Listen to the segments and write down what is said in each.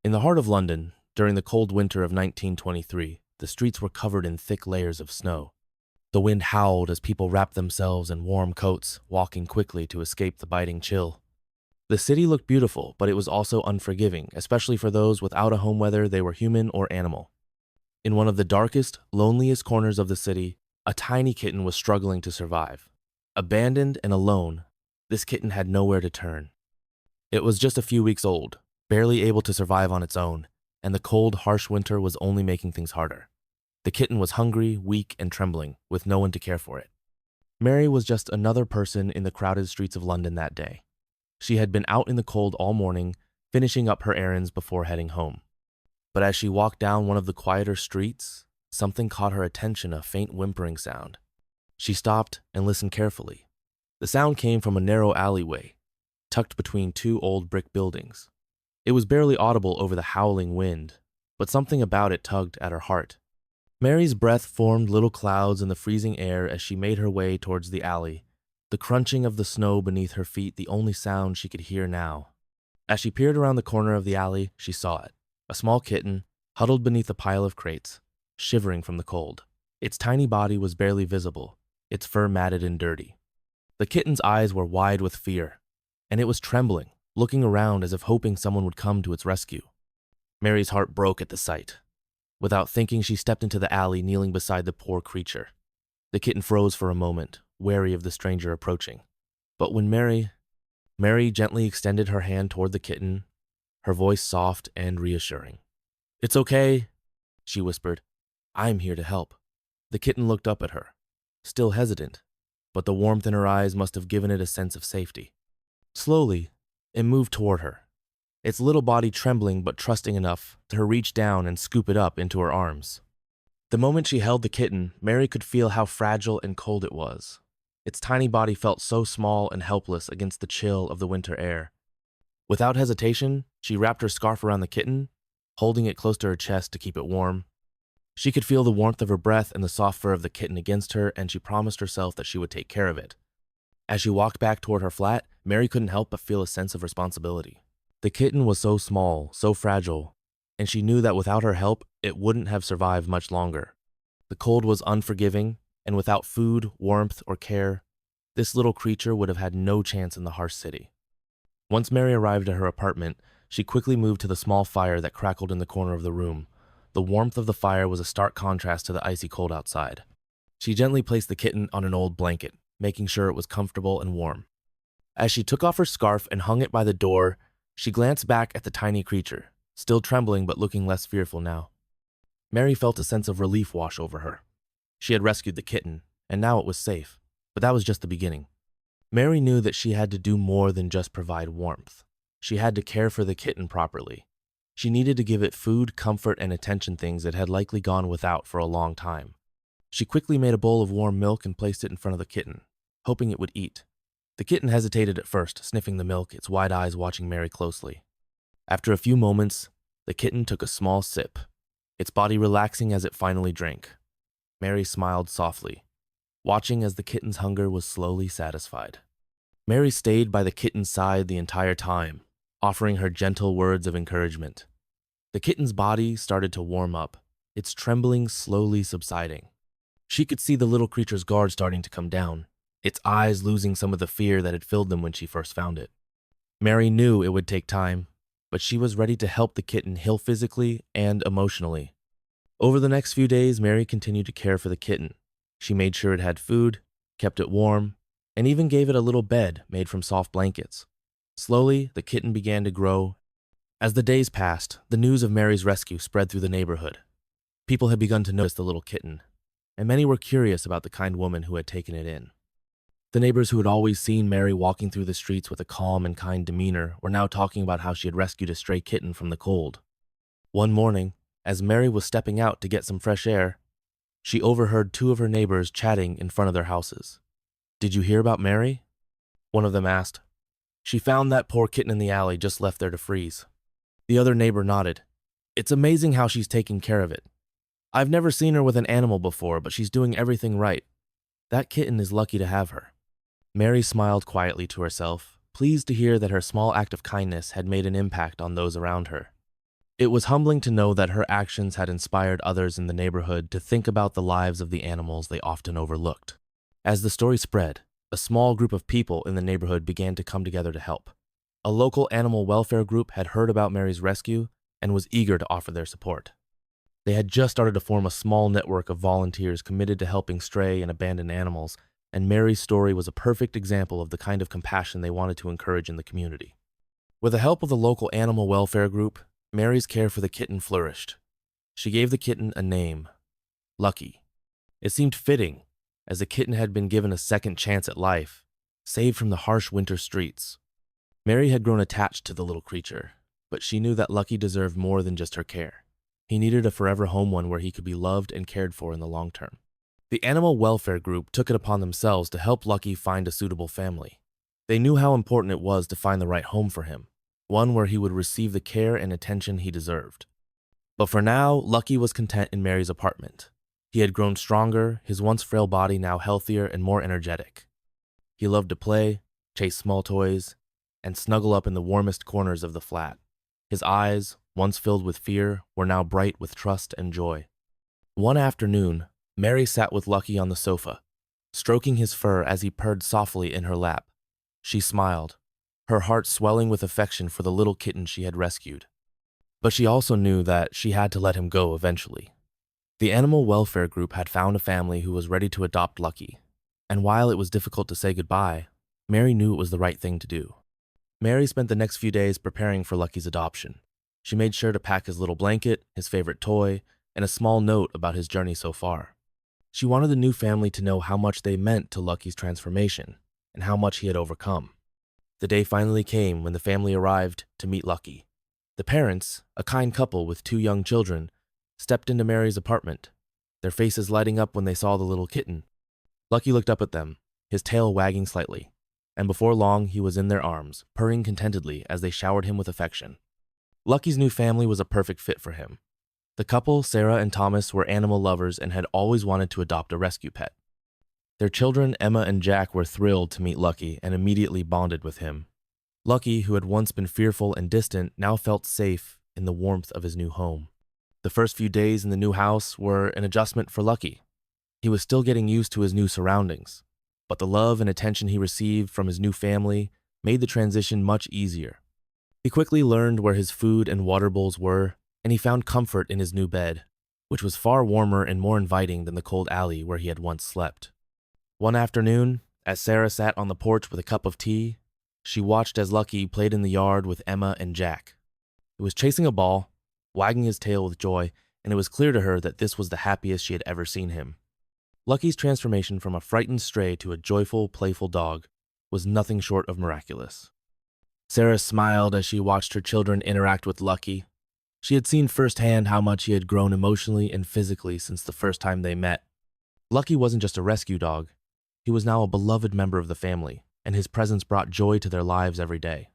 In the heart of London, during the cold winter of 1923, the streets were covered in thick layers of snow. The wind howled as people wrapped themselves in warm coats, walking quickly to escape the biting chill. The city looked beautiful, but it was also unforgiving, especially for those without a home, whether they were human or animal. In one of the darkest, loneliest corners of the city, a tiny kitten was struggling to survive. Abandoned and alone, this kitten had nowhere to turn. It was just a few weeks old, barely able to survive on its own, and the cold, harsh winter was only making things harder. The kitten was hungry, weak, and trembling, with no one to care for it. Mary was just another person in the crowded streets of London that day. She had been out in the cold all morning, finishing up her errands before heading home. But as she walked down one of the quieter streets, something caught her attention, a faint whimpering sound. She stopped and listened carefully. The sound came from a narrow alleyway, tucked between two old brick buildings. It was barely audible over the howling wind, but something about it tugged at her heart. Mary's breath formed little clouds in the freezing air as she made her way towards the alley, the crunching of the snow beneath her feet the only sound she could hear now. As she peered around the corner of the alley, she saw it, a small kitten, huddled beneath a pile of crates, shivering from the cold. Its tiny body was barely visible, its fur matted and dirty. The kitten's eyes were wide with fear, and it was trembling, looking around as if hoping someone would come to its rescue. Mary's heart broke at the sight. Without thinking, she stepped into the alley, kneeling beside the poor creature. The kitten froze for a moment, wary of the stranger approaching. But when Mary gently extended her hand toward the kitten, her voice soft and reassuring. "It's okay," she whispered. "I'm here to help." The kitten looked up at her, still hesitant, but the warmth in her eyes must have given it a sense of safety. Slowly, it moved toward her, its little body trembling but trusting enough to reach down and scoop it up into her arms. The moment she held the kitten, Mary could feel how fragile and cold it was. Its tiny body felt so small and helpless against the chill of the winter air. Without hesitation, she wrapped her scarf around the kitten, holding it close to her chest to keep it warm. She could feel the warmth of her breath and the soft fur of the kitten against her, and she promised herself that she would take care of it. As she walked back toward her flat, Mary couldn't help but feel a sense of responsibility. The kitten was so small, so fragile, and she knew that without her help, it wouldn't have survived much longer. The cold was unforgiving, and without food, warmth, or care, this little creature would have had no chance in the harsh city. Once Mary arrived at her apartment, she quickly moved to the small fire that crackled in the corner of the room. The warmth of the fire was a stark contrast to the icy cold outside. She gently placed the kitten on an old blanket, making sure it was comfortable and warm. As she took off her scarf and hung it by the door, she glanced back at the tiny creature, still trembling but looking less fearful now. Mary felt a sense of relief wash over her. She had rescued the kitten, and now it was safe, but that was just the beginning. Mary knew that she had to do more than just provide warmth. She had to care for the kitten properly. She needed to give it food, comfort, and attention, things it had likely gone without for a long time. She quickly made a bowl of warm milk and placed it in front of the kitten, hoping it would eat. The kitten hesitated at first, sniffing the milk, its wide eyes watching Mary closely. After a few moments, the kitten took a small sip, its body relaxing as it finally drank. Mary smiled softly, watching as the kitten's hunger was slowly satisfied. Mary stayed by the kitten's side the entire time, offering her gentle words of encouragement. The kitten's body started to warm up, its trembling slowly subsiding. She could see the little creature's guard starting to come down, its eyes losing some of the fear that had filled them when she first found it. Mary knew it would take time, but she was ready to help the kitten heal physically and emotionally. Over the next few days, Mary continued to care for the kitten. She made sure it had food, kept it warm, and even gave it a little bed made from soft blankets. Slowly, the kitten began to grow. As the days passed, the news of Mary's rescue spread through the neighborhood. People had begun to notice the little kitten, and many were curious about the kind woman who had taken it in. The neighbors who had always seen Mary walking through the streets with a calm and kind demeanor were now talking about how she had rescued a stray kitten from the cold. One morning, as Mary was stepping out to get some fresh air, she overheard two of her neighbors chatting in front of their houses. "Did you hear about Mary?" one of them asked. "She found that poor kitten in the alley, just left there to freeze." The other neighbor nodded. "It's amazing how she's taking care of it. I've never seen her with an animal before, but she's doing everything right. That kitten is lucky to have her." Mary smiled quietly to herself, pleased to hear that her small act of kindness had made an impact on those around her. It was humbling to know that her actions had inspired others in the neighborhood to think about the lives of the animals they often overlooked. As the story spread, a small group of people in the neighborhood began to come together to help. A local animal welfare group had heard about Mary's rescue and was eager to offer their support. They had just started to form a small network of volunteers committed to helping stray and abandoned animals, and Mary's story was a perfect example of the kind of compassion they wanted to encourage in the community. With the help of the local animal welfare group, Mary's care for the kitten flourished. She gave the kitten a name, Lucky. It seemed fitting, as the kitten had been given a second chance at life, saved from the harsh winter streets. Mary had grown attached to the little creature, but she knew that Lucky deserved more than just her care. He needed a forever home, one where he could be loved and cared for in the long term. The animal welfare group took it upon themselves to help Lucky find a suitable family. They knew how important it was to find the right home for him, one where he would receive the care and attention he deserved. But for now, Lucky was content in Mary's apartment. He had grown stronger, his once frail body now healthier and more energetic. He loved to play, chase small toys, and snuggle up in the warmest corners of the flat. His eyes, once filled with fear, were now bright with trust and joy. One afternoon, Mary sat with Lucky on the sofa, stroking his fur as he purred softly in her lap. She smiled, her heart swelling with affection for the little kitten she had rescued. But she also knew that she had to let him go eventually. The animal welfare group had found a family who was ready to adopt Lucky, and while it was difficult to say goodbye, Mary knew it was the right thing to do. Mary spent the next few days preparing for Lucky's adoption. She made sure to pack his little blanket, his favorite toy, and a small note about his journey so far. She wanted the new family to know how much they meant to Lucky's transformation and how much he had overcome. The day finally came when the family arrived to meet Lucky. The parents, a kind couple with 2 young children, stepped into Mary's apartment, their faces lighting up when they saw the little kitten. Lucky looked up at them, his tail wagging slightly, and before long he was in their arms, purring contentedly as they showered him with affection. Lucky's new family was a perfect fit for him. The couple, Sarah and Thomas, were animal lovers and had always wanted to adopt a rescue pet. Their children, Emma and Jack, were thrilled to meet Lucky and immediately bonded with him. Lucky, who had once been fearful and distant, now felt safe in the warmth of his new home. The first few days in the new house were an adjustment for Lucky. He was still getting used to his new surroundings, but the love and attention he received from his new family made the transition much easier. He quickly learned where his food and water bowls were, and he found comfort in his new bed, which was far warmer and more inviting than the cold alley where he had once slept. One afternoon, as Sarah sat on the porch with a cup of tea, she watched as Lucky played in the yard with Emma and Jack. He was chasing a ball, wagging his tail with joy, and it was clear to her that this was the happiest she had ever seen him. Lucky's transformation from a frightened stray to a joyful, playful dog was nothing short of miraculous. Sarah smiled as she watched her children interact with Lucky. She had seen firsthand how much he had grown emotionally and physically since the first time they met. Lucky wasn't just a rescue dog. He was now a beloved member of the family, and his presence brought joy to their lives every day.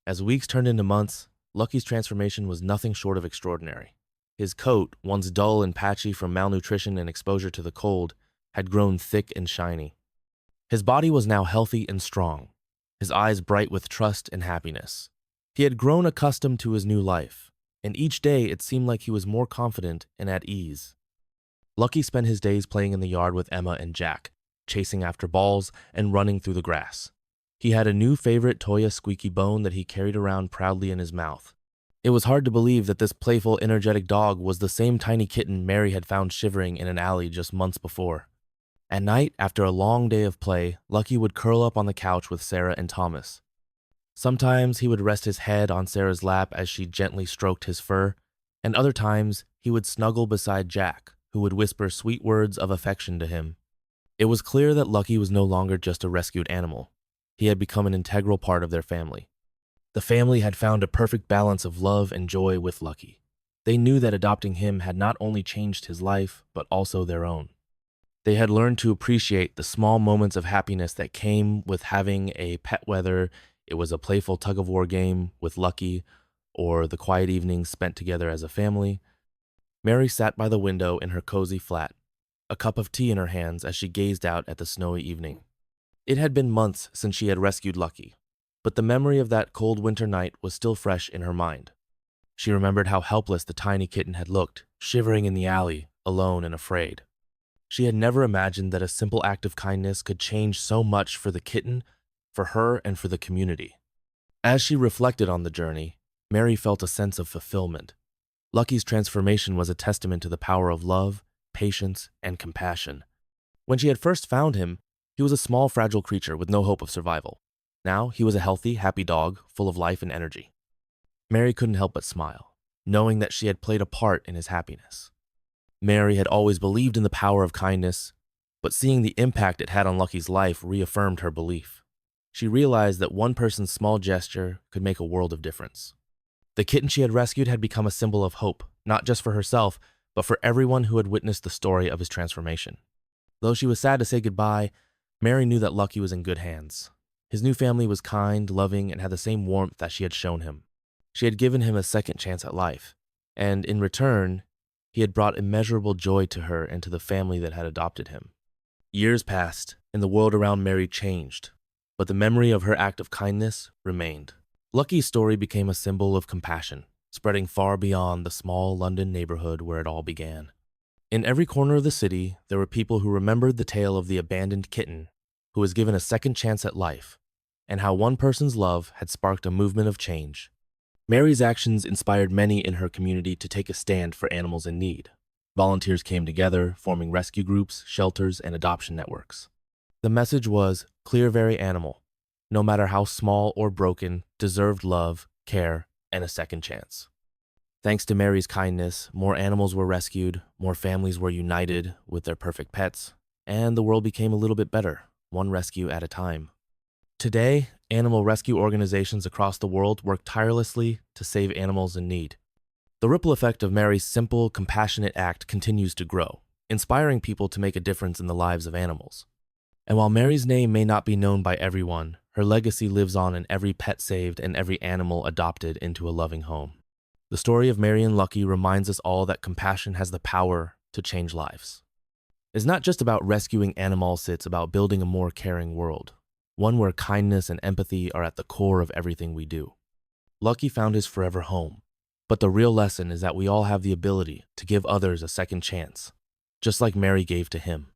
As weeks turned into months, Lucky's transformation was nothing short of extraordinary. His coat, once dull and patchy from malnutrition and exposure to the cold, had grown thick and shiny. His body was now healthy and strong, his eyes bright with trust and happiness. He had grown accustomed to his new life, and each day it seemed like he was more confident and at ease. Lucky spent his days playing in the yard with Emma and Jack, chasing after balls and running through the grass. He had a new favorite toy, a squeaky bone that he carried around proudly in his mouth. It was hard to believe that this playful, energetic dog was the same tiny kitten Mary had found shivering in an alley just months before. At night, after a long day of play, Lucky would curl up on the couch with Sarah and Thomas. Sometimes he would rest his head on Sarah's lap as she gently stroked his fur, and other times he would snuggle beside Jack, who would whisper sweet words of affection to him. It was clear that Lucky was no longer just a rescued animal. He had become an integral part of their family. The family had found a perfect balance of love and joy with Lucky. They knew that adopting him had not only changed his life, but also their own. They had learned to appreciate the small moments of happiness that came with having a pet, whether it was a playful tug-of-war game with Lucky or the quiet evenings spent together as a family. Mary sat by the window in her cozy flat, a cup of tea in her hands as she gazed out at the snowy evening. It had been months since she had rescued Lucky, but the memory of that cold winter night was still fresh in her mind. She remembered how helpless the tiny kitten had looked, shivering in the alley, alone and afraid. She had never imagined that a simple act of kindness could change so much for the kitten, for her, and for the community. As she reflected on the journey, Mary felt a sense of fulfillment. Lucky's transformation was a testament to the power of love, patience, and compassion. When she had first found him, he was a small, fragile creature with no hope of survival. Now he was a healthy, happy dog, full of life and energy. Mary couldn't help but smile, knowing that she had played a part in his happiness. Mary had always believed in the power of kindness, but seeing the impact it had on Lucky's life reaffirmed her belief. She realized that one person's small gesture could make a world of difference. The kitten she had rescued had become a symbol of hope, not just for herself, but for everyone who had witnessed the story of his transformation. Though she was sad to say goodbye, Mary knew that Lucky was in good hands. His new family was kind, loving, and had the same warmth that she had shown him. She had given him a second chance at life, and in return, he had brought immeasurable joy to her and to the family that had adopted him. Years passed, and the world around Mary changed, but the memory of her act of kindness remained. Lucky's story became a symbol of compassion, spreading far beyond the small London neighborhood where it all began. In every corner of the city, there were people who remembered the tale of the abandoned kitten who was given a second chance at life, and how one person's love had sparked a movement of change. Mary's actions inspired many in her community to take a stand for animals in need. Volunteers came together, forming rescue groups, shelters, and adoption networks. The message was, clear very animal, no matter how small or broken, deserved love, care, and a second chance. Thanks to Mary's kindness, more animals were rescued, more families were united with their perfect pets, and the world became a little bit better, one rescue at a time. Today, animal rescue organizations across the world work tirelessly to save animals in need. The ripple effect of Mary's simple, compassionate act continues to grow, inspiring people to make a difference in the lives of animals. And while Mary's name may not be known by everyone, her legacy lives on in every pet saved and every animal adopted into a loving home. The story of Mary and Lucky reminds us all that compassion has the power to change lives. It's not just about rescuing animals, it's about building a more caring world, one where kindness and empathy are at the core of everything we do. Lucky found his forever home, but the real lesson is that we all have the ability to give others a second chance, just like Mary gave to him.